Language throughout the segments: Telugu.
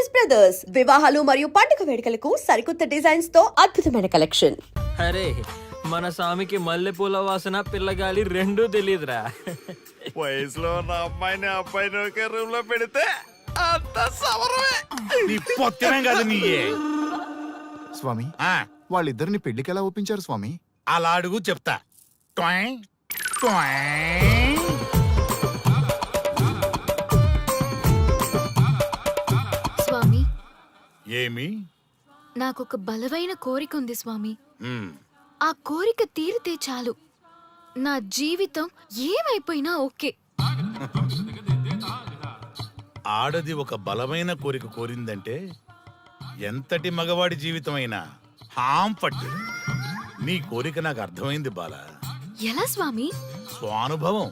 Prince Brothers వివాహాలు మరియు పండుగ వేడుకలకు సరికొత్త డిజైన్స్ తో అద్భుతమైన కలెక్షన్. అరే మన స్వామికి మల్లెపూల వాసన పిల్లగాలి రెండూ తెలియదురా. వయసులో ఉన్న అమ్మాయిని అబ్బాయిని ఒకే రూమ్ లో పెడితే అంత సవరమే. నీ పొత్తనం కాదు నీ స్వామి వాళ్ళిద్దరిని పెళ్లికి ఎలా ఒప్పించారు స్వామి? అలా అడుగు చెప్తా. ట్వాయ్, ట్వాయ్. స్వామి, ఏమి? నాకొక బలమైన కోరిక ఉంది స్వామి. మ్, ఆ కోరిక తీరితే చాలు, నా జీవితం ఏమైపోయినా ఓకే. ఆడది ఒక బలమైన కోరిక కోరిందంటే ఎంతటి మగవాడి జీవితమైనా హాం పట్టు. నీ కోరిక నాకు అర్థమైంది బాల. ఎలా స్వామి? స్వానుభవం.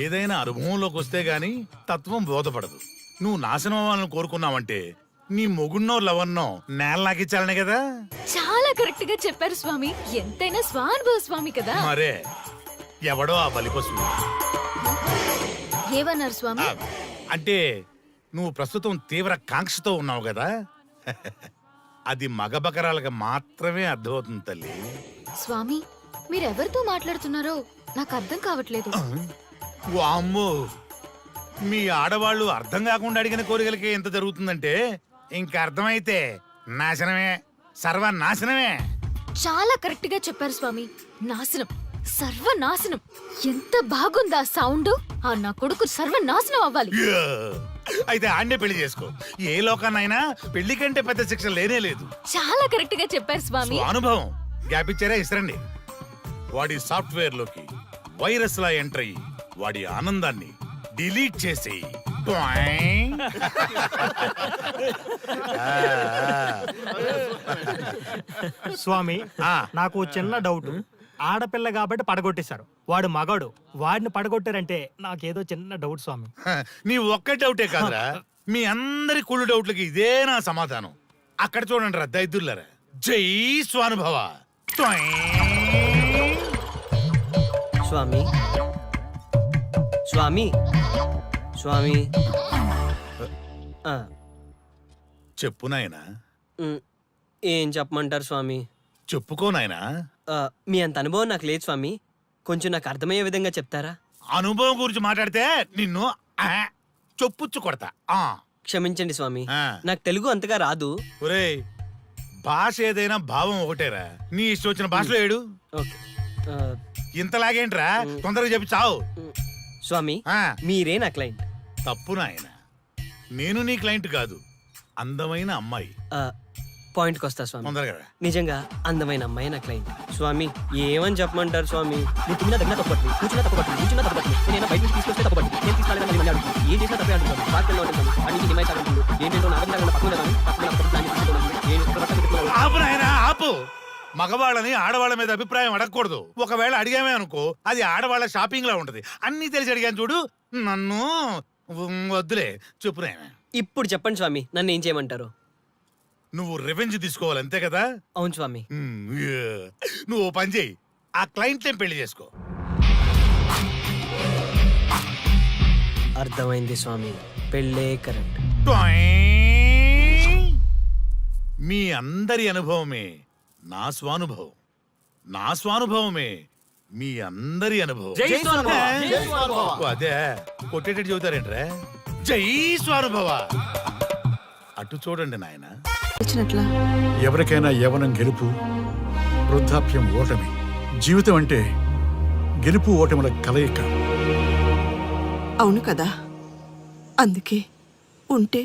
ఏదైనా అనుభవంలోకి వస్తే గాని తత్వం బోధపడదు. నువ్వు నాశనం అవ్వాలని కోరుకున్నావంటే నీ మొగున్నో లవన్నో నేల నాకిచ్చాలనే కదా. చాలా కరెక్ట్ గా చెప్పారు స్వామి. ఎంతైనా స్వానుభవ స్వామి కదా. మరే ఎవడో ఆ బలిపశువు. ఏమన్నారు స్వామి? అంటే నువ్వు ప్రస్తుతం తీవ్ర కాంక్షతో ఉన్నావు కదా. అది మగ బకరాలకు మాత్రమే అర్థమవుతుంది తల్లి. స్వామి, మీరెవరితో మాట్లాడుతున్నారో నాకు అర్థం కావట్లేదు. వామ్మో, మీ ఆడవాళ్ళు అర్థం కాకుండా అడిగిన కోరికలకి ఎంత జరుగుతుందంటే ఇంకా అర్థమైతే నాశనమే, సర్వనాశనమే. చాలా కరెక్ట్ గా చెప్పారు స్వామి. నాశనం, సర్వనాశనం. ఎంత బాగుందా సౌండ్! ఆ నా కొడుకు సర్వనాశనం అవ్వాలి. యా! అయితే ఆండే పెళ్లి చేసుకో. ఏ లోకాన్నైనా పెళ్లి కంటే పెద్ద శిక్ష లేనే లేదు. చాలా కరెక్ట్ గా చెప్పారు స్వామి. అనుభవం గ్యాప్ ఇచ్చారా? ఇస్తారండి. వాడి సాఫ్ట్వేర్ లోకి వైరస్ లా ఎంటర్ అయ్యి వాడి ఆనందాన్ని డిలీట్ చేసి స్వామి, నాకు చిన్న డౌట్. ఆడపిల్ల కాబట్టి పడగొట్టేశారు, వాడు మగాడు, వాడిని పడగొట్టారంటే నాకేదో చిన్న డౌట్ స్వామి. నీ ఒక్క డౌటే కాదురా, మీ అందరి కుళ్ళు డౌట్లకి ఇదే నా సమాధానం. అక్కడ చూడండి రా దైదుర్లరా. జై స్వానుభవ. స్వామి స్వామి స్వామి చెప్పు నాయనా. ఏం చెప్పమంటారు స్వామి? చెప్పుకో నాయనా. మీ అంత అనుభవం నాకు లేదు స్వామి, కొంచెం నాకు అర్థమయ్యే విధంగా చెప్తారా? అనుభవం గురించి మాట్లాడితే నిన్ను చొప్పుచ్చు కొడతా. క్షమించండి స్వామి, ఆ. నాకు తెలుగు అంతగా రాదు. ఒరేయ్, భాష ఏదైనా భావం ఒకటేరా. నీ ఇష్టం వచ్చిన భాషలో ఏడు. ఓకే. ఇంతలాగేంట్రా, తొందరగా చెప్పి చావు. స్వామి, మీరే నా క్లయింట్. తప్పు నాయన, నేను నీ క్లయింట్ కాదు, అందమైన అమ్మాయి. పాయింట్కి వస్తా స్వామి. తొందరగా రా. నిజంగా అందమైన అమ్మాయి నా క్లయింట్. స్వామి, ఏమని చెప్పమంటారు స్వామి? నేను తిన్నా దగ్గర తప్పట్టు, కూర్చున్నా తప్పట్టు, కూర్చున్నా తప్పట్టు, నేను బయట నుంచి తీసుకొస్తే తప్పట్టు, నేను తీసుకెళ్ళాలని మళ్ళీ అడుగుతాను. ఏం చేసినా తప్పే అడుగుతాను. బాగా ఉంటాను, అన్ని హిమాయి చదువుతుంది. ఏంటంటే నాగరికంగా పక్కన ఆపు నాయనా, ఆపు. మగవాళ్ళని ఆడవాళ్ళ మీద అభిప్రాయం అడగకూడదు. ఒకవేళ అడిగామే అనుకో, అది ఆడవాళ్ళ షాపింగ్ లా ఉంటది. అన్ని తెలిసి అడిగాను చూడు, నన్ను వద్దులే. చెప్పు నాయనా. ఇప్పుడు చెప్పండి స్వామి, నన్ను ఏం చేయమంటారు? నువ్వు రివెంజ్ తీసుకోవాలి, అంతే కదా? అవును స్వామి. నువ్వు ఓ పని చేయి, ఆ క్లయింట్ పెళ్లి చేసుకో. అర్థమైంది స్వామి, పెళ్ళే కరెక్ట్. మీ అందరి అనుభవమే నా స్వానుభవం, నా స్వానుభవమే మీ అందరి అనుభవం. అదే కొట్టేటట్టు చెబుతారేంట్రా? జై స్వానుభవ. అటు చూడండి నాయన. ఎవరికైనా యవ్వనం గెలుపు, వృద్ధాప్యం ఓటమి. జీవితం అంటే గెలుపు ఓటముల కలయిక. అవును కదా, అందుకే ఉంటే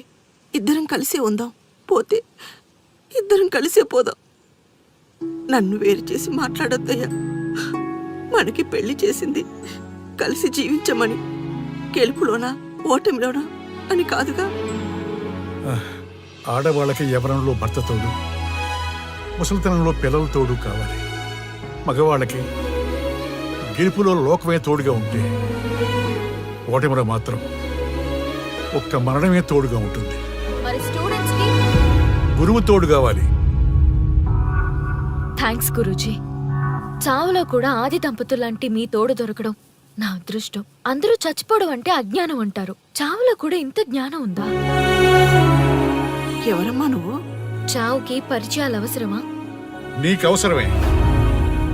ఇద్దరం కలిసే ఉందాం, పోతే ఇద్దరం కలిసే పోదాం. నన్ను వేరు చేసి మాట్లాడొద్దయ్యా. మనకి పెళ్లి చేసింది కలిసి జీవించమని, గెలుపులోనా ఓటమిలోనా అని కాదుగా. ఆడవాళ్ళకి యవ్వనంలో భర్త తోడు, ముసలితనంలో పిల్లల తోడు కావాలి. మగవాళ్ళకి గెలుపులో లోకమే తోడుగా ఉంటే, ఓటమిలో మాత్రం ఒక్క మరణమే తోడుగా ఉంటుంది. మరి స్టూడెంట్స్ కి గురువు తోడు కావాలి. థ్యాంక్స్ గురూజీ. చావులో కూడా ఆది దంపతులంటే మీ తోడు దొరకడం నా అదృష్టం. అందరూ చచ్చిపోవడం అంటే అజ్ఞానం అంటారు, చావులో కూడా ఇంత జ్ఞానం ఉందా? ఎవరమ్మా నువ్వు? చావుకి పరిచయాలు అవసరమా? నీకు అవసరమే.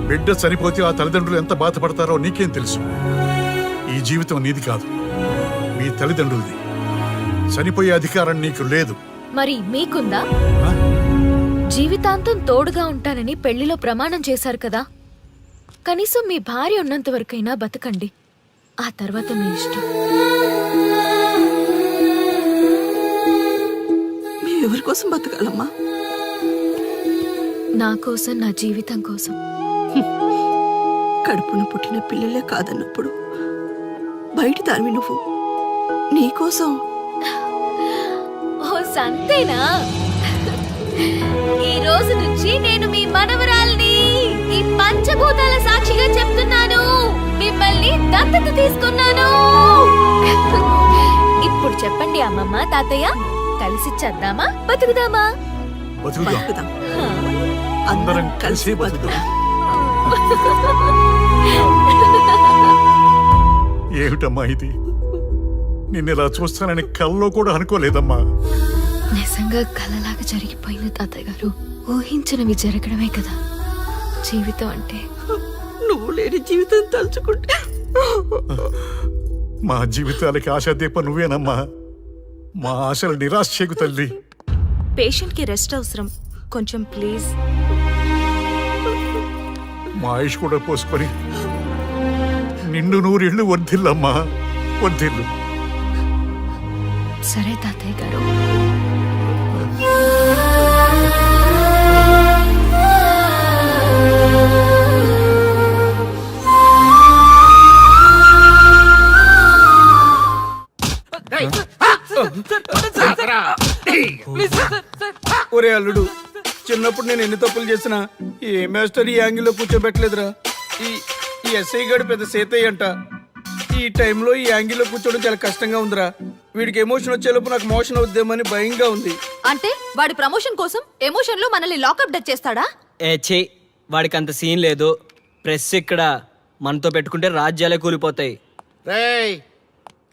బిడ్డ చనిపోతే ఆ తల్లిదండ్రులు ఎంత బాధపడతారో నీకేం తెలుసు? ఈ జీవితం నీది కాదు, మీ తల్లిదండ్రులది. చనిపోయే అధికారం నీకు లేదు. మరి మీకుందా? ఆ? జీవితాంతం తోడుగా ఉంటానని పెళ్లిలో ప్రమాణం చేశారు కదా, కనీసం మీ భార్య ఉన్నంత వరకైనా బతకండి. ఆ తర్వాత మీ ఇష్టం. మేమెవరి కోసం బతకాలమ్మా? నా కోసం, నా జీవితం కోసం. కడుపున పుట్టిన పిల్లలే కాదన్నప్పుడు బయటి దానివి నువ్వు. నీకోసం ఓ సంతేనా? ఈ రోజు నుంచి నేను మీ మనవరాల్ని. ఈ పంచభూతాల సాక్షిగా చెప్తున్నాను, మిమ్మల్ని దత్తత తీసుకున్నాను. ఇప్పుడు చెప్పండి అమ్మమ్మ, తాతయ్య, కలిసి చేద్దామా, బతుకుదామా? బతుకుదాం. బతుకుదాం. అందరం కలిసి బతుకుదాం. ఏమిటమ్మా ఇది? నిన్నెలా చూస్తానని కల్లో కూడా అనుకోలేదమ్మా. నిజంగా కలలాగా జరిగిపోయింది తాతయ్య గారు. ఊహించినవి జరగడమే కదా జీవితం అంటే. నువ్వు లేని జీవితం తలుచుకుంటే మా జీవితాలకి ఆశాదీప నువ్వేనమ్మా. మా ఆశలు నిరాశ చేయకు తల్లి. పేషెంట్ కి రెస్ట్ అవసరం, కొంచెం ప్లీజ్. మా ఆయుష్ కూడా పోసుకొని నిండు నూరేళ్లు వర్ధిల్లమ్మా, వర్ధిల్లు. సరే తాతయ్య గారు. ఒరే అల్లుడు, చిన్నప్పుడు నేను ఎన్ని తప్పులు చేసినా ఏ మాస్టర్ ఈ యాంగిల్లో కూర్చోబెట్టలేదురా. ఈ ఎస్ఐ గడు పెద్ద సేతయ్య అంట. ఈ టైంలో ఈ యాంగిల్లో కూర్చోవడం చాలా కష్టంగా ఉందిరా. వీడికి ఎమోషన్ వచ్చేలోపు నాకు మోషన్ అవుద్దేమని భయంగా ఉంది. అంటే వాడి ప్రమోషన్ కోసం ఎమోషన్ లో మనల్ని లాకప్ డచ్ చేస్తాడా? ఛీ, వాడికి అంత సీన్ లేదు. ప్రెస్ ఇక్కడ మనతో పెట్టుకుంటే రాజ్యాలే కూలిపోతాయి. రేయ్,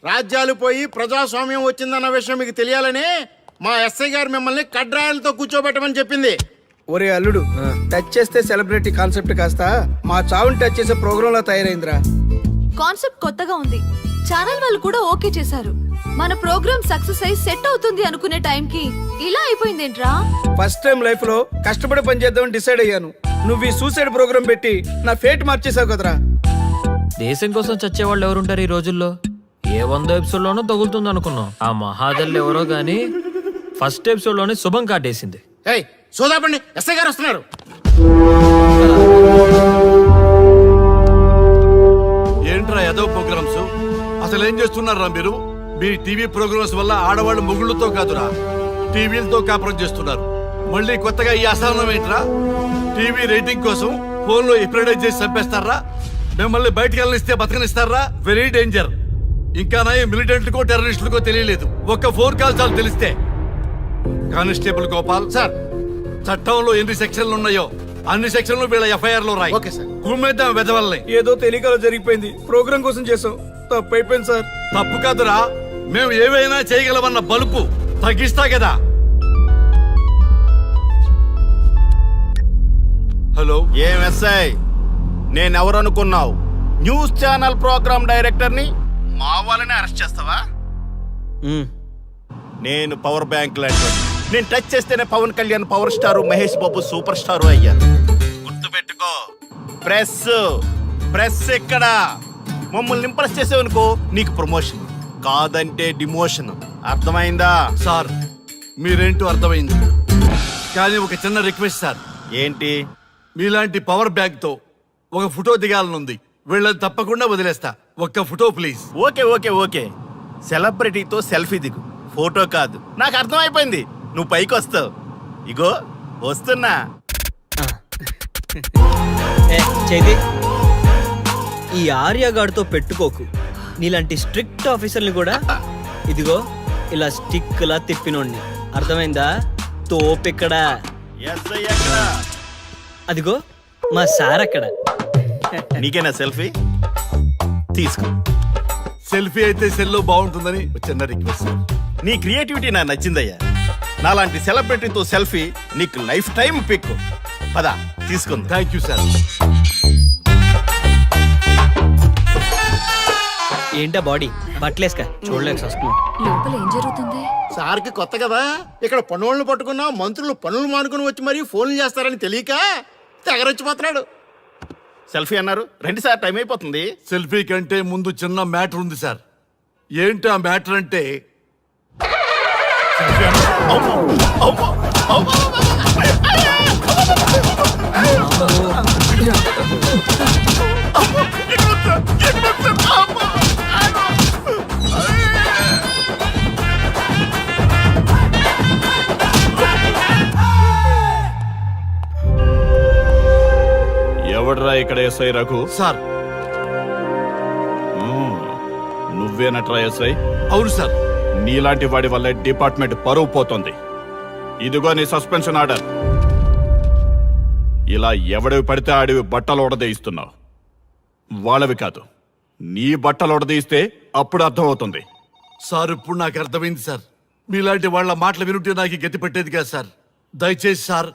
రాజ్యాలు పోయి ప్రజాస్వామ్యం వచ్చిందన్న విషయం మీకు తెలియాలని మా ఎస్ఐ గారు మిమ్మల్ని కడ్రాయలతో కూర్చోబెట్టమని చెప్పింది. ఒరే అల్లుడు, టచ్ చేస్తే సెలబ్రిటీ కాన్సెప్ట్ కాస్త మా చావుని టచ్ చేసే ప్రోగ్రామ్ లా తయారైందిరా. కాన్సెప్ట్ కొత్తగా ఉంది, ఛానల్ వాళ్ళు కూడా ఓకే చేశారు. మన ప్రోగ్రామ్ సక్సెస్ అయి సెట్ అవుతుంది అనుకునే టైంకి ఇలా అయిపోయిందేంట్రా? ఫస్ట్ టైం లైఫ్ లో కష్టపడి పని చేద్దామని డిసైడ్ అయ్యాను. నువ్వు ఈ సూసైడ్ ప్రోగ్రామ్ పెట్టి నా ఫేట్ మార్చేసావు కదరా. దేశం కోసం చచ్చేవాళ్ళు ఎవరుంటారు ఈ రోజుల్లో? ఏ 100 ఎపిసోడ్ లోనో తగులుతుంది అనుకున్నాం. ఆ మహాదల్ ఎవరో గానీ ఫస్ట్ ఎపిసోడ్ లోనే శుభం కాటేసింది. ఏయ్, సోదాపండి, ఎస్ఐ గారు వస్తున్నారు. ఏంట్రా ఏదో ప్రోగ్రామ్స్? అసలు ఏం చేస్తున్నారా మీరు? మీ టీవీ ప్రోగ్రామ్స్ వల్ల ఆడవాళ్ళు మొగుళ్ళతో కాదురా, టీవీలతో కాపురం చేస్తున్నారు. మళ్ళీ కొత్తగా ఈ అసహనం ఏంట్రా? టీవీ రేటింగ్ కోసం ఫోన్లో ఎప్రిడైజ్ చేసి చంపేస్తారా? మిమ్మల్ని బయటకు వెళ్ళనిస్తే బతకనిస్తారా? Very danger. ఇంకా నయం మిలిటెంట్లకో టెర్రరిస్టులకో తెలియలేదు, ఒక్క ఫోన్ కాల్ చాలు తెలిస్తే. కానిస్టేబుల్ గోపాల్ సార్, చట్టంలో ఎన్ని సెక్షన్లు ఉన్నాయో అన్ని సెక్షన్లు వీళ్ళ ఎఫ్ఐఆర్ లో రాయి. Okay sir. కుమ్మేద్దాం వెదవల్ని. ఏదో తెలియకలో జరిగిపోయింది, ప్రోగ్రామ్ కోసం చేసాం, తప్పు అయిపోయింది సార్. తప్పు కాదురా, మేము ఏవైనా చేయగలమన్న బలుపు తగ్గిస్తా కదా. హలో, ఏం ఎస్ఐ, నేనెవరనుకున్నావు? న్యూస్ ఛానల్ ప్రోగ్రామ్ డైరెక్టర్ని మా వాళ్ళని అరెస్ట్ చేస్తావా? నేను పవర్ బ్యాంక్ లాంటి. నేను టచ్ చేస్తేనే Pawan Kalyan power star, Mahesh Babu super star అయ్యారు. గుర్తుపెట్టుకో, ప్రెస్ ఇక్కడ మమ్మల్ని ఇంప్రెస్ చేసేవనుకో నీకు ప్రమోషన్, కాదంటే డిమోషన్. అర్థమైందా? సార్ మీరేంటో అర్థమైంది, కానీ ఒక చిన్న రిక్వెస్ట్ సార్. ఏంటి? మీలాంటి పవర్ బ్యాంక్ తో ఒక ఫోటో దిగాలనుంది. వీళ్ళని తప్పకుండా వదిలేస్తా, ఒక్క photo please. Okay okay okay, సెలబ్రిటీతో సెల్ఫీ దిగు, ఫోటో కాదు. నాకు అర్థమైపోయింది, నువ్వు పైకి వస్తావు. ఇగో వస్తున్నా. చేతి ఈ ఆర్యగాడితో పెట్టుకోకు. నీలాంటి స్ట్రిక్ట్ ఆఫీసర్ని కూడా ఇదిగో ఇలా స్టిక్ లా తిప్పినోడిని. అర్థమైందా? తోపిక్కడ. ఎస్ఐ ఎక్కడ? అదిగో మా సార్ అక్కడ. నీకేనా సెల్ఫీ? తీసుకో. సెల్ఫీ అయితే సెల్లో బాగుంటుందని ఒక చిన్న రిక్వెస్ట్ సార్. నీ క్రియేటివిటీ నాకు నచ్చిందయ్యా. నాలాంటి సెలబ్రిటీతో సెల్ఫీ నీకు లైఫ్ టైం పిక్. పద తీసుకుంది. Thank you sir. ఏంటా బాడీ బట్టలేసుక చూడలేక వస్తున్నాం. లోపల ఏం జరుగుతుంది? సార్కి కొత్త కదా, ఇక్కడ పనులను పట్టుకున్నా మంత్రులు పనులు మానుకుని వచ్చి మరీ ఫోన్లు చేస్తారని తెలియక తెగరొచ్చిపోతున్నాడు. సెల్ఫీ అన్నారు, రండి సార్, టైం అయిపోతుంది. సెల్ఫీ కంటే ముందు చిన్న మ్యాటర్ ఉంది సార్. ఏంటి ఆ మ్యాటర్ అంటే ఎవడ్రా ఇక్కడ ఎస్ఐ రఘు? సార్. నువ్వేనట్రా ఎస్ఐ? అవును సార్. నీలాంటి వాడి వల్లే డిపార్ట్మెంట్ పరువు పోతుంది. ఇదిగో నీ సస్పెన్షన్ ఆర్డర్. ఇలా ఎవడివి పడితే ఆడివి బట్టలు ఉడదీయిస్తున్నావు. వాళ్ళవి కాదు, నీ బట్టలు ఉడదీయిస్తే అప్పుడు అర్థమవుతుంది. సార్ ఇప్పుడు నాకు అర్థమైంది సార్. మీలాంటి వాళ్ళ మాటలు వినుంటే నాకు ఈ గతి పెట్టేది కాదు సార్. దయచేసి సార్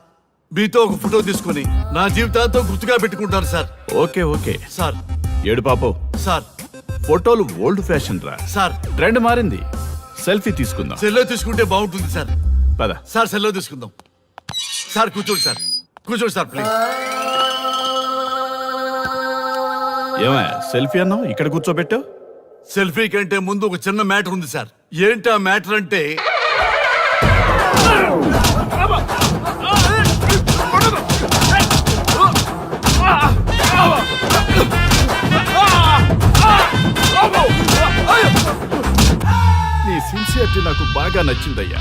మీతో ఒక ఫోటో తీసుకుని నా జీవితాంతో గుర్తుగా పెట్టుకుంటాను సార్. Okay okay sir. ఏడు పాపం సార్. ఫోటోలు ఓల్డ్ ఫ్యాషన్ రా సార్. ట్రెండ్ మారింది. సెల్ఫీ తీసుకుందాం. సెల్లో తీసుకుంటే బాగుంటుంది సార్. పద సార్ సెల్లో తీసుకుందాం. సార్ కూర్చోండి సార్, కూర్చోండి సార్ ప్లీజ్. ఏమయ్య సెల్ఫీ అన్నావు, ఇక్కడ కూర్చోబెట్టావు? సెల్ఫీ కంటే ముందు ఒక చిన్న మ్యాటర్ ఉంది సార్. ఏంటి ఆ మ్యాటర్ అంటే నీ సిన్సియరిటీ నాకు బాగా నచ్చిందయ్యా.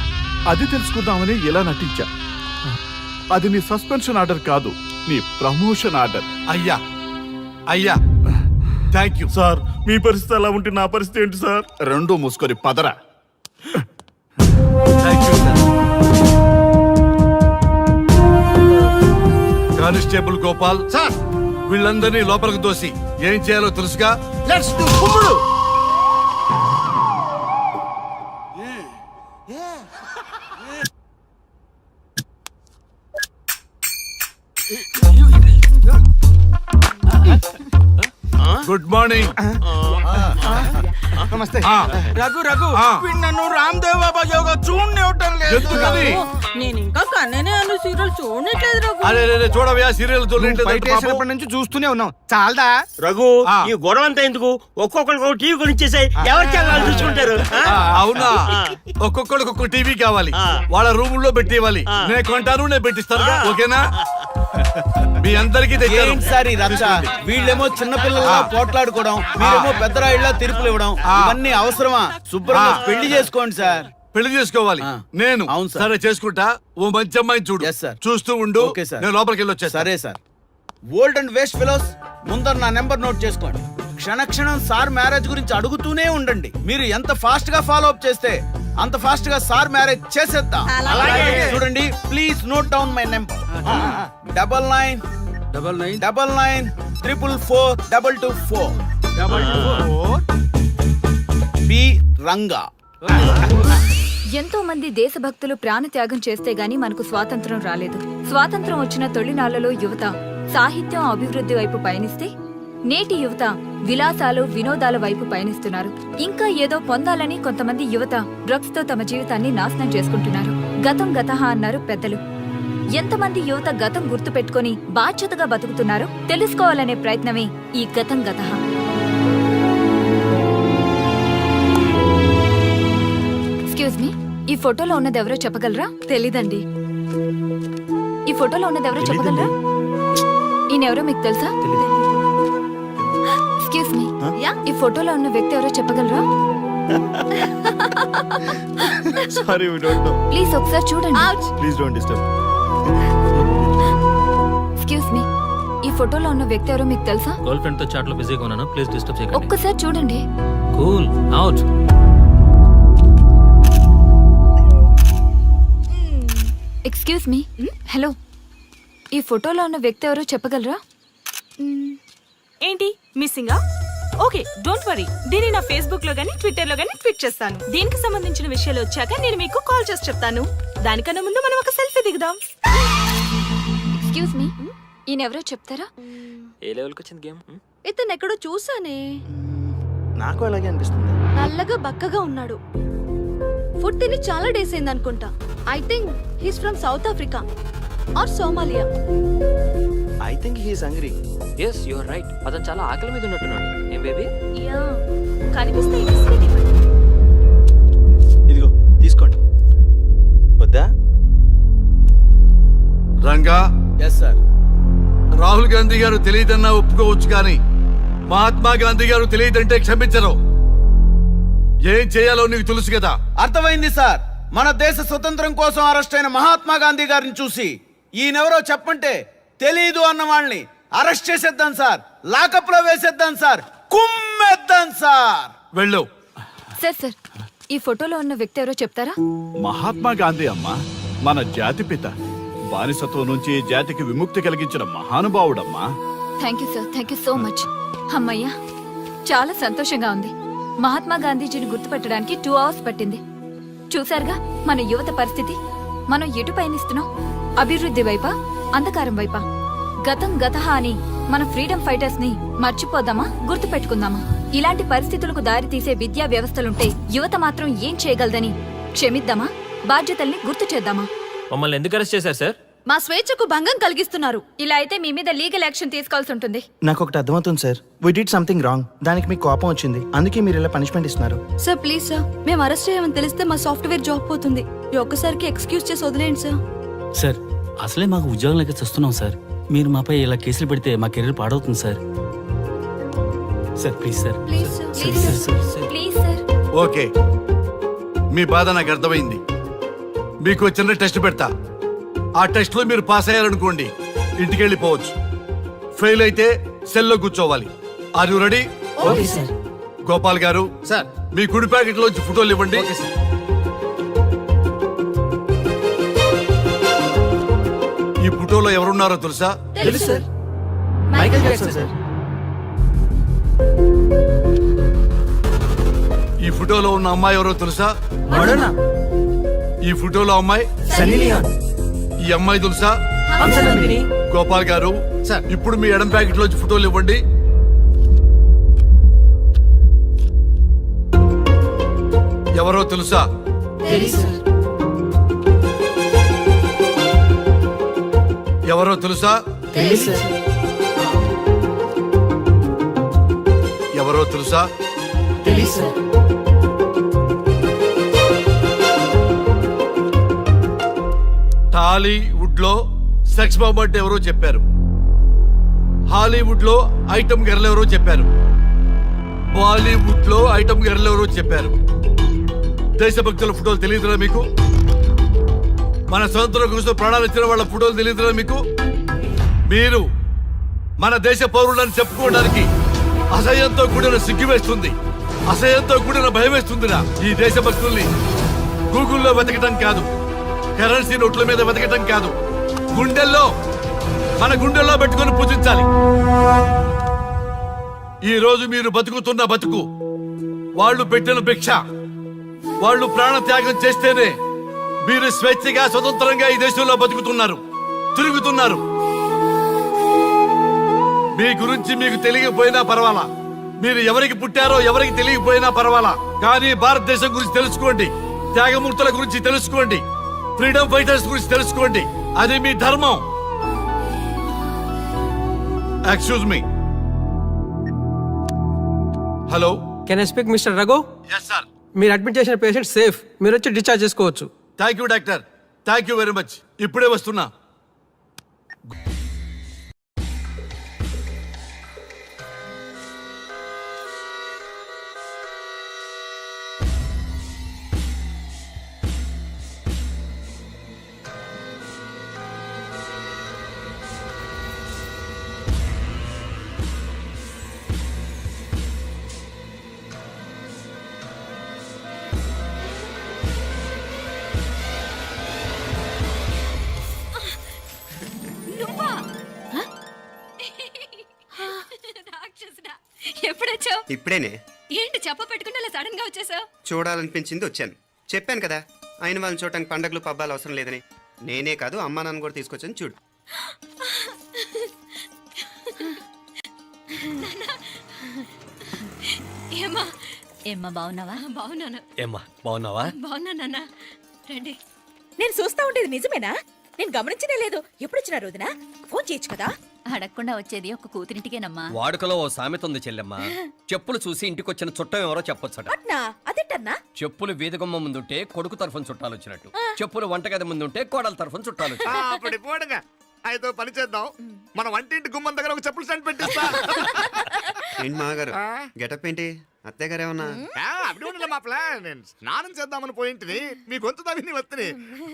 అది తెలుసుకుందామని ఇలా నటించా. అది నీ సస్పెన్షన్ ఆర్డర్ కాదు, నీ ప్రమోషన్ ఆర్డర్. అయ్యా అయ్యా థ్యాంక్ యూ సార్. మీ పరిస్థితి అలా ఉంటే నా పరిస్థితి ఏంటి సార్? రెండు మూసుకొని పదరా. Thank you sir. Constable Gopal sir, వీళ్ళందరినీ లోపలికి దోసి ఏం చేయాలో తెలుసుగా. లెట్స్ డు కుమ్ముడు. Good morning. నమస్తే. రఘు రఘు నన్ను రామ్దేవ్ బాబా యోగా చూడనివ్వటం లేదు. ఎందుకని? నేను ఇంకా కన్ననే అను సీరియల్ చూడట్లేదు రఘు. అరే చూడవయ్యా, సీరియల్ చూడలేదు నుంచి చూస్తూనే ఉన్నాం. చాలదా రఘు ఈ గొడవ అంతా ఎందుకు? ఒక్కొక్కరికి ఒక టీవీ కొనిచ్చేసాయి, ఎవరి ఛానల్ చూసుకుంటారు. అవునా? ఒక్కొక్కడికి ఒక్కొక్క టీవీ కావాలి, వాళ్ళ రూముల్లో పెట్టి ఇవ్వాలి. నేను కొంటాను, నేను పెట్టిస్తాను. ఓకేనా? మీ అందరికీ సార్ ఈ రచ్చ. వీళ్ళేమో చిన్నపిల్లలా పోట్లాడుకోవడం, మీరేమో పెద్దరాయిళ్ళ తీర్పులు ఇవ్వడం, ఇవన్నీ అవసరమా? శుభ్రంగా పెళ్లి చేసుకోండి సార్. పెళ్లి చేసుకోవాలి నేను. అవును సార్. సరే చేసుకుంటా. ఓ మంచి అమ్మాయిని చూడు. Yes, sir. చూస్తూ ఉండు. Okay, sir. నేను లోపలికి వెళ్ళి వచ్చేస్తా. సరే sir. Old and waste fellows, ముందర నా నెంబర్ నోట్ చేసుకోండి. క్షణక్షణం సార్ మ్యారేజ్ గురించి అడుగుతూనే ఉండండి. మీరు ఎంత ఫాస్ట్ గా ఫాలో అప్ చేస్తే అంత ఫాస్ట్ గా సార్ మ్యారేజ్ చేసేద్దాం. చూడండి, please note down my number. 9999442224. B Ranga. ఎంతో మంది దేశభక్తులు ప్రాణత్యాగం చేస్తే గాని మనకు స్వాతంత్రం రాలేదు. స్వాతంత్రం వచ్చిన తొలినాళ్లలో యువత సాహిత్యం అభివృద్ధి వైపు పయనిస్తే నేటి యువత విలాసాలు వినోదాల వైపు పయనిస్తున్నారు. ఇంకా ఏదో పొందాలని కొంతమంది యువత డ్రగ్స్ తో తమ జీవితాన్ని నాశనం చేసుకుంటున్నారు. గతం గతహ అన్నారు పెద్దలు. ఎంతమంది యువత గతం గుర్తు పెట్టుకుని బాధ్యతగా బతుకుతున్నారో తెలుసుకోవాలనే ప్రయత్నమే ఈ గతం గతహ. ఎక్స్క్యూజ్ మీ, ఈ ఫోటోలో ఉన్నది ఎవరో చెప్పగలరా? తెలీదండి. ఈ ఫోటోలో ఉన్నది ఎవరో చెప్పగలరా? ఈయనెవరో మీకు తెలుసా? ఎక్స్క్యూజ్ మీ, ఈ ఫోటోలో ఉన్న వ్యక్తి ఎవరో చెప్పగలరా? Sorry, we don't know. Please ఒకసారి చూడండి. Please don't disturb. Excuse me, ఈ ఫోటోలో ఉన్న వ్యక్తి ఎవరో మీకు తెలుసా? గర్ల్ ఫ్రెండ్ తో చాట్ లో బిజీగా ఉన్నాను, ప్లీజ్ డిస్టర్బ్ చేయకండి. ఒక్కసారి చూడండి. Cool out. Excuse me, hello, ఈ ఫోటోలో ఉన్న వ్యక్తి ఎవరో చెప్పగలరా? ఏంటి మిస్సింగా? Okay, don't worry. దీన్ని నా ఫేస్బుక్ లో గానీ ట్విట్టర్ లో గానీ ట్వీట్ చేస్తాను. దీనికి సంబంధించిన విషయాలు వచ్చాక నేను మీకు కాల్ చేసి చెప్తాను. దానికన్నా ముందు మనం ఒక సెల్ఫీ దిగుదాం. ఎక్స్క్యూజ్ మీ, ఈయనెవరో చెప్తారా? ఏ లెవెల్కి వచ్చింది గేమ్? ఇతను ఎక్కడో చూసానే. నాకు అలాగే అనిపిస్తుంది. నల్లగా బక్కగా ఉన్నాడు. ఫుడ్ తిని చాలా డేస్ అయింది అనుకుంటా. I think he's from South Africa or Somalia. I think he's hungry. Yes you are right. అతను చాలా ఆకలి మీద ఉన్నట్టున్నాడు. ఏం బేబీ? యా, కనిపిస్తే బిస్కెట్ ఇవ్వండి. ఇదిగో తీసుకోండి. వద్దా? Ranga, yes sir. రాహుల్ గాంధీ గారు తెలియదన్నా ఒప్పుకోవచ్చు కానీ మహాత్మా గాంధీ గారు తెలియదంటే క్షమించరు. ఏం చేయాలో నీకు తెలుసు కదా. అర్థమైంది సార్. మన దేశ స్వతంత్రం కోసం అరెస్ట్ అయిన మహాత్మా గాంధీ గారిని చూసి ఈయనెవరో చెప్పంటే తెలీదు అన్న వాళ్ళని అరెస్ట్ చేసేద్దాం సార్. లాకప్ లో వేసేద్దాం సార్. కుమ్మేద్దాం సార్. వెళ్ళు. సార్ సార్, ఈ ఫోటోలో ఉన్న వ్యక్తి ఎవరో చెప్తారా? మహాత్మా గాంధీ అమ్మ మన జాతిపిత. బానిసత్వం నుంచి జాతికి విముక్తి కలిగించిన మహానుభావుడమ్మా. Thank you sir, thank you so much. అమ్మయ్యా, చాలా సంతోషంగా ఉంది. మహాత్మా గాంధీజీని గుర్తుపట్టడానికి 2 hours పట్టింది. చూసారుగా మన యువత పరిస్థితి. మనం ఎటు పయనిస్తున్నాం? అభివృద్ధి వైపా, అంధకారం వైపా? గతం గతహ అని మన ఫ్రీడమ్ ఫైటర్స్ ని మర్చిపోదామా, గుర్తుపెట్టుకుందామా? ఇలాంటి పరిస్థితులకు దారి తీసే విద్యా వ్యవస్థలుంటే యువత మాత్రం ఏం చేయగలదని క్షమిద్దామా, బాధ్యతల్ని గుర్తు చేద్దామా? మమ్మల్ని ఎందుకు అరెస్ట్ చేశారు సార్? మా స్వేచ్ఛకు భంగం కలిగిస్తున్నారు. ఇలా అయితే మీ మీద లీగల్ యాక్షన్ తీసుకోవాల్సి ఉంటుంది. నాకు ఒకటి అర్థమవుతుంది sir. We did something wrong. దానికి మీకు కోపం వచ్చింది, అందుకే మీరు ఇలా పనిష్మెంట్ ఇస్తున్నారు. సార్ ప్లీజ్ సార్, మేము అరెస్ట్ చేయమని తెలిస్తే మా సాఫ్ట్వేర్ జాబ్ పోతుంది. ఈ ఒక్కసారికి ఎక్స్క్యూజ్ చేసి వదిలేండి సార్. సార్ అసలే మాకు ఉద్యోగం లేక చూస్తున్నాం సార్. మీరు మాపై ఇలా కేసులు పెడితే మా కెరీర్ పాడవుతుంది sir. Sir please sir. Please sir. Please sir. Okay, మీ బాధ నాకు అర్థమైంది. మీకు చిన్న టెస్ట్ పెడతా. ఆ టెస్ట్ లో మీరు పాస్ అయ్యారనుకోండి, ఇంటికి వెళ్ళిపోవచ్చు. ఫెయిల్ అయితే సెల్లో కూర్చోవాలి. Are you ready? Okay sir. Gopal గారు సార్ మీ కుడి ప్యాకెట్ లోంచి ఫోటోలు ఇవ్వండి. ఈ ఫోటోలో ఎవరున్నారో తెలుసా? తెలుసు సార్. Michael Jackson sir. ఈ ఫోటోలో ఉన్న అమ్మాయి ఎవరో తెలుసా? మడోనా. ఈ ఫోటోలో అమ్మాయి సన్నీ లియోన్. ఈ అమ్మాయి తెలుసా? హంసనందిని. గోపాల్ గారు సార్. ఇప్పుడు మీ ఎడం ప్యాకెట్ లోంచి ఫోటోలు ఇవ్వండి. ఎవరో తెలుసా? తెలుసు సార్. ఎవరో తెలుసా? తెలుసు సార్. ఎవరో తెలుసా? తెలుసు సార్. టాలీవుడ్ లో సెక్స్ బాంబ్ అంటే ఎవరో చెప్పారు. హాలీవుడ్ లో ఐటమ్ గర్ల్ ఎవరో చెప్పారు. బాలీవుడ్ లో ఐటమ్ గర్ల్ ఎవరో చెప్పారు. దేశభక్తుల ఫోటోలు తెలియదురా మీకు? మన స్వతంత్రం కోసం ప్రాణాలు ఇచ్చిన వాళ్ళ ఫోటోలు తెలియదురా మీకు? మీరు మన దేశ పౌరులని చెప్పుకోవడానికి అసహ్యంతో కూడిన సిగ్గు వేస్తుంది, అసహ్యంతో కూడిన భయం వేస్తుందిరా. ఈ దేశభక్తుల్ని గూగుల్లో వెతకటం కాదు, కరెన్సీ నోట్ల మీద వెతకటం కాదు, మన గుండెల్లో పెట్టుకొని పూజించాలి. ఈ రోజు మీరు బతుకుతున్న బతుకు వాళ్ళు పెట్టిన భిక్ష. వాళ్ళు ప్రాణ త్యాగం చేస్తేనే మీరు స్వేచ్ఛగా స్వతంత్రంగా ఈ దేశంలో బతుకుతున్నారు, తిరుగుతున్నారు. మీ గురించి మీకు తెలియకపోయినా పర్వాలా, మీరు ఎవరికి పుట్టారో ఎవరికి తెలియకపోయినా పర్వాలా, కానీ భారతదేశం గురించి తెలుసుకోండి, త్యాగమూర్తుల గురించి తెలుసుకోండి, ఫ్రీడమ్ ఫైటర్స్ గురించి తెలుసుకోండి. అది మీ ధర్మం. Excuse me. Hello, can I speak mister Raghu? Yes sir. మీరు అడ్మిట్ చేసిన పేషెంట్ సేఫ్. మీరు వచ్చి డిశ్చార్జ్ చేసుకోవచ్చు. Thank you doctor, thank you very much. ఇప్పుడే వస్తున్నా. ఎప్పుడొచ్చావు? ఇప్పుడేనే. ఏంటి చెప్ప పెట్టుకుంటే అలా సడన్ గా వచ్చేసావు? చూడాలనిపించింది వచ్చాను. చెప్పాను కదా అయిన వాళ్ళని చూడటానికి పండగలు పబ్బాలు అవసరం లేదని నేనే కాదు అమ్మా నాన్న కూడా తీసుకొచ్చాను చూడు. ఏమ్మా ఏమ్మా బాగున్నావా? బాగున్నాను. ఏమ్మా బాగున్నావా? బాగున్నానన్నా. రండి. నేను చూస్తా ఉండేది నిజమేనా? నేను గమనించనే లేదు. ఎప్పుడు వచ్చిన రోజున ఫోన్ చేయొచ్చు కదా. అడగకుండా వచ్చేది ఒక కూతురింటికేనమ్మా. వాడుకలో ఓ సామెత ఉంది చెల్లెమ్మ. చెప్పులు చూసి ఇంటికొచ్చిన చుట్టం ఎవరో చెప్పొచ్చట. అట్నా? అదేటన్నా? చెప్పులు వీధగుమ్మ ముందుంటే కొడుకు తరఫున చుట్టాలు వచ్చినట్టు, చెప్పులు వంటగది ముందుంటే కోడల తరఫున చుట్టాలు వచ్చినట్టు. అప్పుడు పోడుగా అయితే పని చేద్దాం. మన వంటింటి గుమ్మం దగ్గర ఒక చెప్పులు స్టాండ్ పెట్టిస్తా. ఏంటి మాగారు గెటప్ ఏంటి? అత్తయ్య గారు ఏమన్నా? అప్పుడు ఉండలే మా ప్లాన్. నేను స్నానం చేద్దామని పోయింటిని మీ గొంతు తవ్వి వస్తుంది.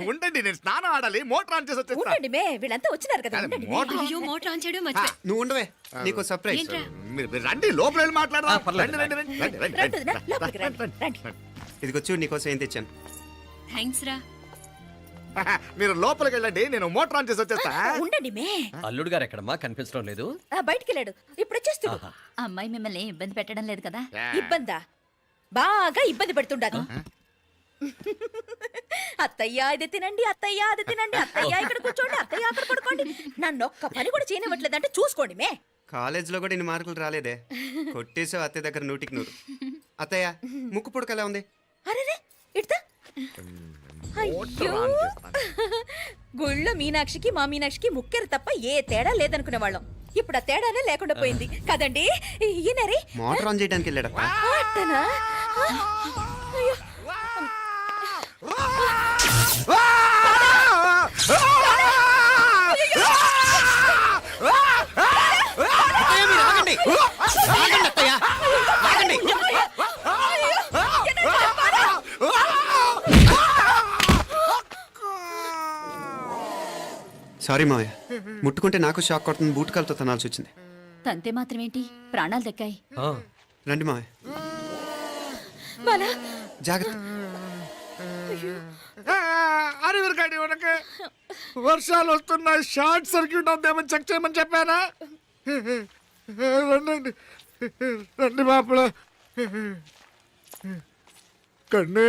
ఉండండి, నేను స్నానం ఆడాలి. మోటార్ ఆన్ చేసి వచ్చేస్తా. ఉండండి మే, వీళ్ళంతా వచ్చినారు కదా. ఉండండి మే. మోటార్ అయ్యో, మోటార్ ఆన్ చేయడం మర్చిపోయా. నువ్వు ఉండవే, నీకు సర్ప్రైజ్. మీరు రండి, లోపల వెళ్ళి మాట్లాడదాం. పర్లేదు. రండి, రండి, రండి, రండి, రండి, రండి వదినా, లోపలికి రండి, రండి. ఇదిగో చూడు, నీకోసం ఏం తెచ్చాను. థ్యాంక్స్ రా. మీరు లోపలికి వెళ్ళండి, నేను మోటార్ ఆన్ చేసి వచ్చేస్తా. ఉండండి మే. అల్లుడు గారు ఎక్కడమ్మా? కనిపించడం లేదు. బయటికి వెళ్ళాడు, ఇప్పుడు వచ్చేస్తాడు. అమ్మాయి మిమ్మల్ని ఇబ్బంది పెట్టడం లేదు కదా? ఇబ్బందా? బాగా ఇబ్బంది పెడుతుండదు. అత్తయ్య ఇది తినండి, అత్తయ్య అది తినండి, అత్తయ్య ఇక్కడ కూర్చోండి, అత్తయ్య అక్కడ పడుకోండి. నన్ను ఒక్క పని కూడా చేయనివ్వట్లేదంటే చూసుకోండి మే. కాలేజీలో కూడా ఇన్ని మార్కులు రాలేదే. కొట్టేసావు అత్తయ్య దగ్గర 100కి 100. అత్తయ్య ముక్కు పుడక ఎలా ఉంది? అరే ఇడతా. అయ్యో, గుళ్ళో మీనాక్షికి మా మీనాక్షికి ముక్కెరు తప్ప ఏ తేడా లేదనుకునే వాళ్ళం. ఇప్పుడు ఆ తేడానే లేకుండా పోయింది కదండి. ఈయనరి మోటార్ ఆన్ చేయడానికి వెళ్ళాడప్ప. అట్టనా? అయ్యో. సారీ మావయ్య, ముట్టుకుంటే నాకు షాక్ కొడుతుంది. బూట్ కాలుతో తనాల్సి వచ్చింది. తంతే మాత్రమేంటి, ప్రాణాలు దక్కాయి. రండి మావయ్య, బాలా, జాగ్రత్త. అరవిరకాడి ఉనకే వర్షాలు వస్తున్నాయి, షార్ట్ సర్క్యూట్ అవుతామని చెక్ చేయమని చెప్పానా? రండి రండి మాపల కన్ను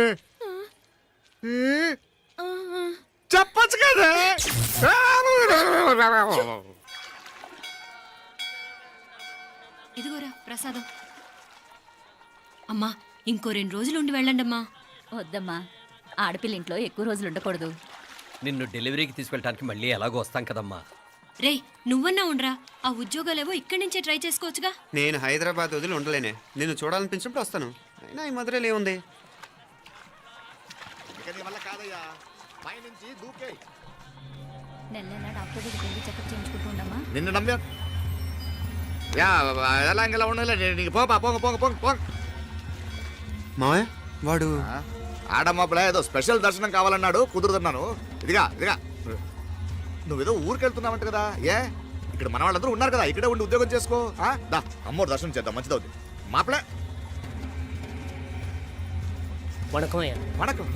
చెప్పచ్చు కదా. ఇదిగోరా ప్రసాదం. అమ్మా, ఇంకో 2 రోజులు ఉండి వెళ్ళండి అమ్మా. వద్దమ్మా, ఆడపిల్ల ఇంట్లో ఎక్కువ రోజులు ఉండకూడదు. నిన్ను డెలివరీకి తీసుకెళ్ళడానికి మళ్ళీ ఎలాగో వస్తాం కదమ్మా. రేయ్, నువ్వన్నా ఉండరా. ఆ ఉద్యోగాలేవో ఇక్కడి నుంచే ట్రై చేసుకోవచ్చుగా. నేను హైదరాబాద్ వదిలి ఉండలేనే. నిన్ను చూడాలనిపించినప్పుడు వస్తాను. అయినా ఈ మధురలో ఏముంది? నెల నెల డాక్టర్ దగ్గరికి వెళ్ళి చెకప్ చేయించుకుంటూ ఉండమ్మా. నిన్ను నమ్మా ఎలా ఇంకెలా ఉండాలి. నీకు పోపా పోంగ పోంగ పోంగ పోంగ. మావయ్య వాడు ఆడమ్మప్పుడ ఏదో స్పెషల్ దర్శనం కావాలన్నాడు, కుదురుతున్నాను. ఇదిగా ఇదిగా నువ్వేదో ఊరికెళ్తున్నావంట కదా. ఏ ఇక్కడ మన వాళ్ళందరూ ఉన్నారు కదా, ఇక్కడే ఉండి ఉద్యోగం చేసుకో. దా అమ్మోడు దర్శనం చేద్దాం, మంచిదవుద్ది. మాపలే వణకం.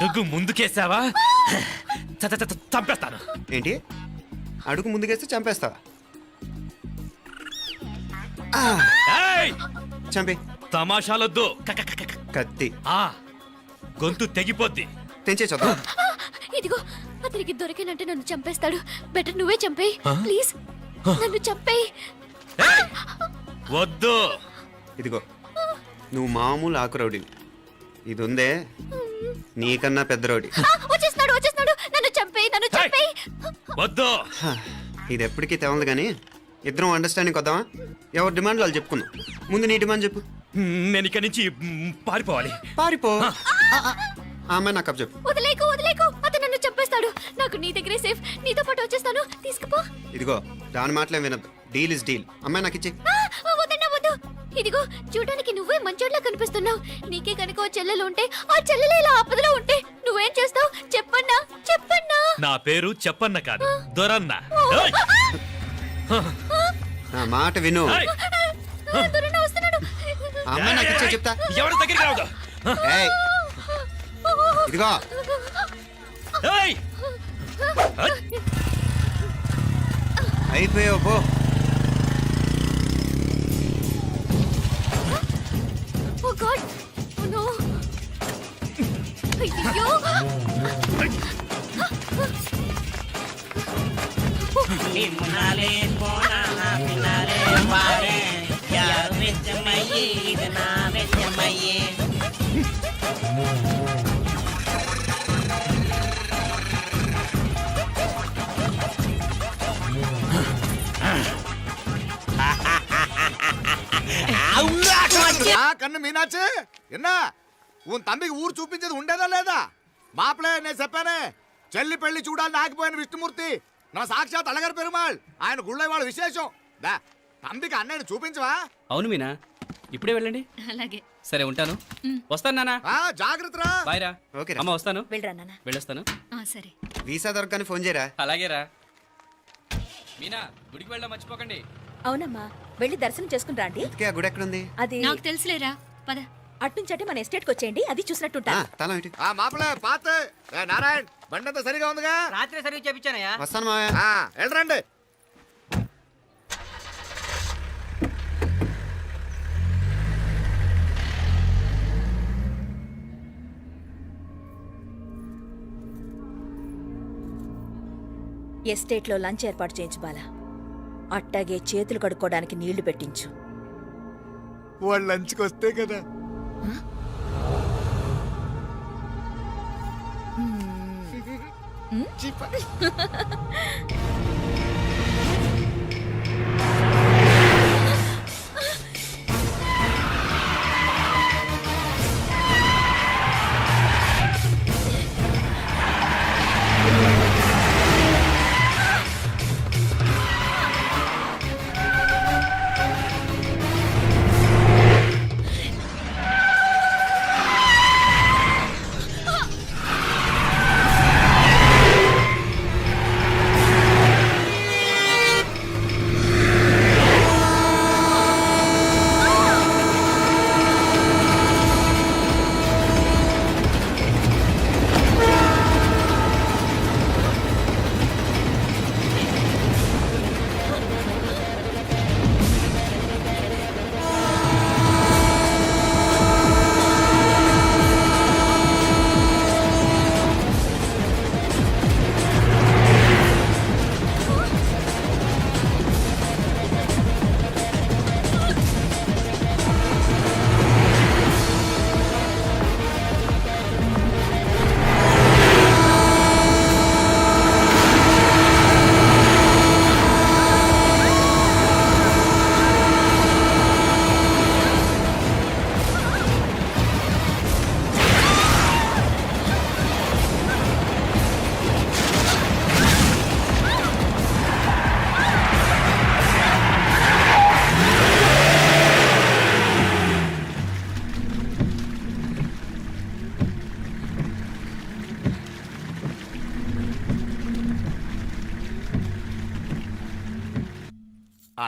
అడుగు ముందుకేసావా చంపేస్తాను. ఏంటి? అడుగు ముందుకేస్తే చంపేస్తావా? చంపి. తమాషాలొద్దు. కత్తి గొంతు తెగిపోద్ది. తెంచే చూద్దాం. ఇదిగో, అతనికి దొరికినంటే నన్ను చంపేస్తాడు. బెటర్ నువ్వే చంపేయి ప్లీజ్. నన్ను చంపేయి. వద్దు. ఇదిగో, నువ్వు మామూలు ఆకు రౌడీ. ఇది ఉందే నీకన్నా పెద్ద రౌడీ. వచ్చేస్తున్నాడు, నన్ను చంపేయి, నన్ను చంపేయి. వద్దు. ఇది ఎప్పటికీ తెవలదు కానీ ఇద్దరం అండర్స్టాండింగ్ వద్దామా? ఎవరి డిమాండ్ వాళ్ళు చెప్పుకుందాం. ముందు నీ డిమాండ్ చెప్పు. నేను ఇక్కడి నుంచి పారిపోవాలి. పారిపో. ఆ అమ్మాయి నాకు చెప్పు. వదిలేకు వదిలేకు, అతను నన్ను చంపేస్తాడు. నాకు నీ దగ్గరే సేఫ్, నీతో పాటు వచ్చేస్తాను. తీసుకుపో. ఇదిగో దాని మాటలే వినద్దు. Deal is deal. అమ్మాయి నాకు ఇచ్చి. వద్దన్నా వద్దు. ఇదిగో చూడడానికి నువ్వే మంచోట్లా కనిపిస్తున్నావు. నీకే కనుక ఓ చెల్లెలు ఉంటే, ఆ చెల్లెలు ఇలా ఆపదలో ఉంటే నువ్వేం చేస్తావు? చెప్పన్నా చెప్పన్నా. నా పేరు చెప్పన్న కాదు, దొరన్న. నా మాట విను. దొరన్న వస్తున్నాడు. ఆ అమ్మాయి నాకు ఇచ్చే చెప్తా. ఎవరి దగ్గరికి రావద్దు. ఏయ్, ఇదిగో అయిపోయావు పో. ఓ గాడ్, ఓ నో. అయ్యో. కన్ను మీనాచి ఎన్నా ఉన్ తండ్రికి ఊరు చూపించేది ఉండేదా లేదా? మాపలే నేను చెప్పానే, చెల్లి పెళ్లి చూడాలని ఆగిపోయిన విష్ణుమూర్తి నా సాక్షాత్ అలగారి పెరుమాళ్. ఆయన గుళ్ళ వాళ్ళ విశేషం. దా తండ్రికి అన్నయ్యని చూపించవా? అవును మీనా, ఇప్పుడే వెళ్ళండి. అలాగే. సరే ఉంటాను. వస్తాను నాన్న. జాగ్రత్త రా. బాయ్ రా. ఓకే అమ్మ వస్తాను. వెళ్ళరా నాన్న. వెళ్ళొస్తాను. సరే. వీసా దొరకని ఫోన్ చేయరా. అలాగే రా. మీనా, గుడికి వెళ్ళడం మర్చిపోకండి. అవునమ్మా, వెళ్ళి దర్శనం చేసుకుని రండి. ఆ గుడి ఎక్కడుంది? అది నాకు తెలుసులేరా, పద. అట్నుంచటే మన ఎస్టేట్ కి వచ్చేయండి, అది చూసినట్టుంటా. తల మాపలే పాత నారాయణ్ బండంతా సరిగా ఉందిగా? రాత్రి సర్వీస్ చేయించానయ్యా. వస్తాను మా వెళ్ళరండి. ఎస్టేట్ లో లంచ్ ఏర్పాటు చేయించు బాలా. అట్టాగే చేతులు కడుక్కోవడానికి నీళ్లు పెట్టించు. వాళ్ళు లంచ్కి వస్తే కదా.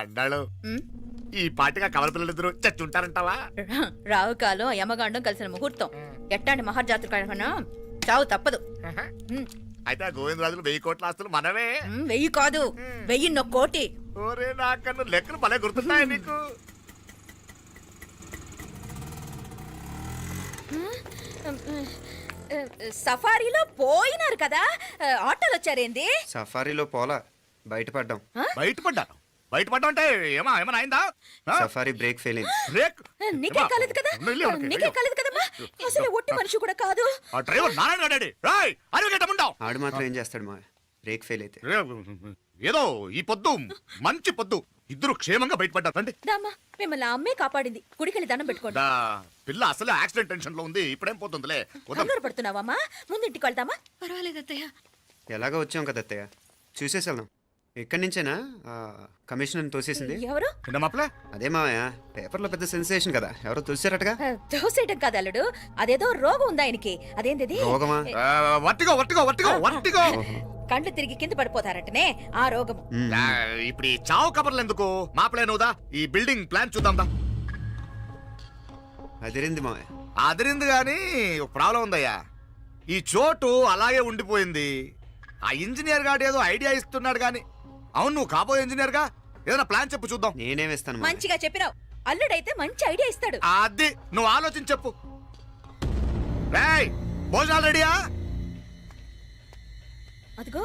అన్నాడు ఈ పాటిగా కవల పిల్లలిద్దరు చచ్చుంటారంటావా? రావు కాలం యమగాండం కలిసిన ముహూర్తం. ఎట్టాంటి మహర్జాతృ కన్నా చావు తప్పదు. అయితే ఆ గోవిందరాజులు 1000 కోట్ల ఆస్తులు మనవే. 1000 కాదు, 1001 కోటి. ఓరే నాకన్ను లెక్కలు భలే గుర్తున్నాయి నీకు. సఫారీలో పోయినారు కదా, ఆటోలు వచ్చారేంది? సఫారీలో పోలా, బయటపడ్డాం. బయటపడ్డాను. బయటపడ్డా అంటే ఏమైనా అయిందా? సఫారీ బ్రేక్ ఫెయిల్ అయింది. బ్రేక్ నీకే కాలేదు కదా, నీకే కాలేదు కదమ్మా. అసలు ఒట్టి మనిషి కూడా కాదు. ఆ డ్రైవర్ నారాయణ గాడి రాయ్ అరగటముండావు. ఆడు మాత్రం ఏం చేస్తాడు మా? బ్రేక్ ఫెయిల్ అయితే ఏదో ఈ పొద్దు మంచి పొద్దు ఇద్దరు క్షేమంగా బయటపడ్డారండి దామా మిమ్మల్ని ఆ అమ్మే కాపాడింది గుడికెళ్ళి దండం పెట్టుకోండి. పిల్ల అసలు యాక్సిడెంట్ టెన్షన్ లో ఉంది ఇప్పుడేం పోతుందిలే కంగారు పడుతున్నావమ్మా ముందు ఇంటికి వెళ్తామా? పర్వాలేదు అత్తయ్య. ఎలాగో వచ్చాం కదా అత్తయ్య, చూసేసి వెళ్దాం. ఎక్కడి నుంచేనా కమిషనర్ తోసేసింది? ఎవరు? మాప్లే అదే మావయ్య, పేపర్లో పెద్ద సెన్సేషన్ కదా, ఎవరో తోసారటగా. దోసేయటం కాదు అల్లుడు, అదేదో రోగం ఉంది ఆయనకి. అదేంటిది? రోగమా? వట్టిగో వట్టిగో వట్టిగో వట్టిగో కండ్లు తిరిగి కింద పడిపోతారటనే ఆ రోగం. ఇప్పుడు ఈ చావు కబర్లు ఎందుకు మాప్లే నువ్వుదా ఈ బిల్డింగ్ ప్లాన్ చూద్దాందా. అదిరింది మావయ్య. అదిరింది గాని ఒక ప్రాబ్లం ఉందయ్యా, ఈ చోటు అలాగే ఉండిపోయింది. ఆ ఇంజనీర్ గాడు ఏదో ఐడియా ఇస్తున్నాడు గాని, అవును నువ్వు కాబోయే ఇంజనీర్ గా ఏదైనా ప్లాన్ చెప్పు చూద్దాం. నేనే వేస్తాను. మంచిగా చెప్పినావు, అల్లుడైతే మంచి ఐడియా ఇస్తాడు. అది నువ్వు ఆలోచించి చెప్పు. రేయ్ భోజనాలు రెడీయా? అదిగో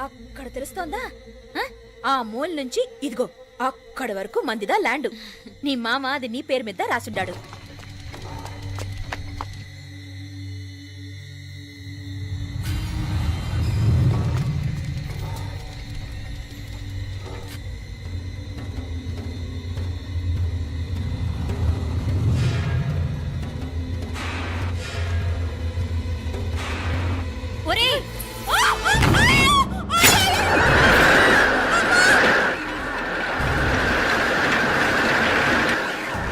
అక్కడ తెలుస్తోందా? ఆ మూల నుంచి ఇదిగో అక్కడ వరకు మందిదా ల్యాండ్. నీ మామ అది నీ పేరు మీద రాసుండాడు. ఒరేయ్!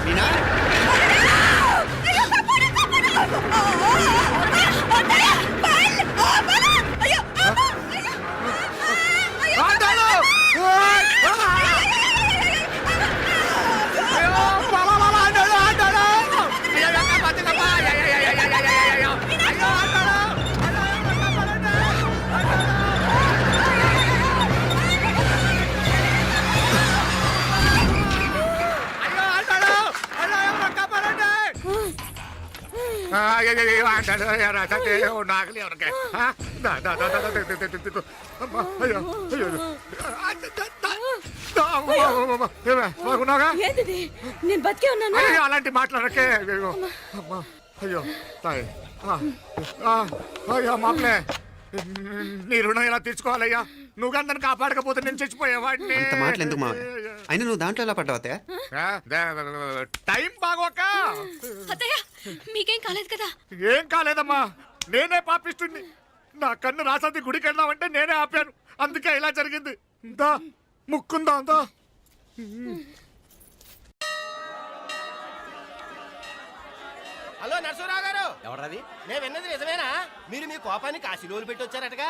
మీనా? ఏంటిది? నేను బతికే ఉన్నాను. అలాంటి మాట్లాడకే. అయ్యో తాయ్. అయ్యో మాప్లే, నీ రుణం ఎలా తీర్చుకోవాలయ్యా? నువ్వు అందరిని కాపాడకపోతే నేను చచ్చిపోయేవాడిని. అంత మాటలు ఎందుకు మావయ్య? అయినా నువ్వు దాంట్లో ఎలా పడ్డావు అత్తయ్య? టైం బాగోక. అత్తయ్య మీకేం కాలేదు కదా? ఏం కాలేదమ్మా, నేనే పాపిస్తుంది. నా కన్ను రాసాది గుడికి వెళ్దామంటే నేనే ఆపాను, అందుకే ఇలా జరిగింది. దా ముక్కుందా దా. హలో నరసరావు గారు. ఎవరది? నేను విన్నది నిజమేనా? మీరు మీ కోపానికి కాశీలోలు పెట్టి వచ్చారటగా?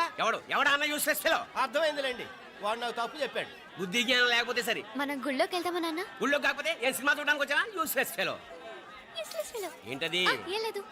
ఎవడన్నా యూస్ చేస్తే అర్థమైందిలేండి. వాడు నాకు తప్పు చెప్పాడు. బుద్ధి జ్ఞానం లేకపోతే సరే. మనం గుళ్ళోకి వెళ్దామా నాన్న? ఊళ్ళో కాకపోతే ఏం సినిమా చూడడానికి వచ్చా? యూస్ చేస్తే ఏంటది? ఏం లేదు.